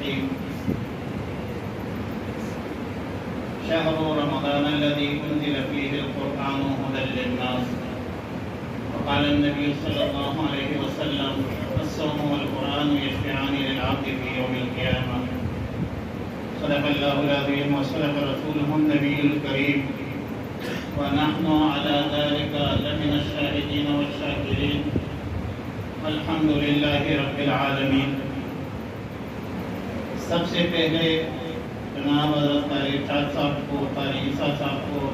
الرجيم شهر رمضان الذي أنزل فيه القرآن هدى للناس وقال النبي صلى الله عليه وسلم الصوم والقرآن يشفعان للعبد في يوم القيامة صدق الله العظيم وصدق رسوله النبي الكريم ونحن على ذلك لمن الشاهدين والشاكرين الحمد للہ رب العالمین۔ سب سے پہلے جناب حضرت قاری ارشاد صاحب کو، قاری عیسیٰ صاحب کو،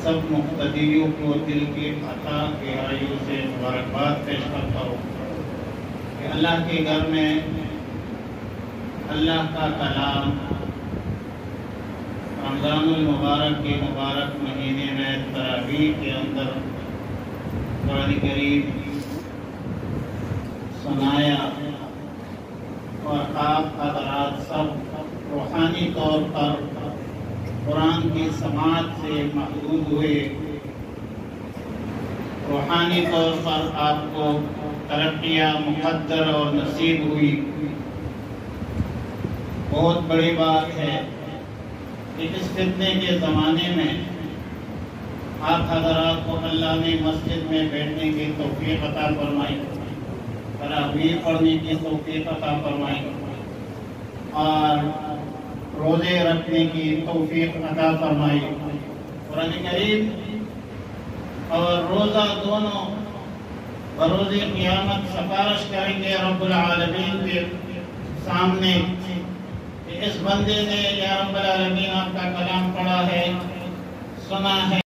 سب مقتدیوں کو دل کی عطا گہرائیوں سے مبارکباد پیش کرتا ہوں کہ اللہ کے گھر میں اللہ کا کلام رمضان المبارک کے مبارک مہینے میں تراویح کے اندر قرآن کریم سنایا، اور آپ حضرات سب روحانی طور پر قرآن کی سماعت سے محظوظ ہوئے، روحانی طور پر آپ کو ترقیاں مقدر اور نصیب ہوئی۔ بہت بڑی بات ہے کہ اس فتنے کے زمانے میں آپ حضرات کو اللہ نے مسجد میں بیٹھنے کی توفیق عطا فرمائی، تراویح پڑھنے کی توفیق عطا فرمائی، اور روزے رکھنے کی توفیق عطا فرمائی۔ قرآن کریم اور روزہ دونوں بروز قیامت سفارش کریں گے رب العالمین کے سامنے کہ اس بندے نے یا رب العالمین آپ کا کلام پڑھا ہے، سنا ہے۔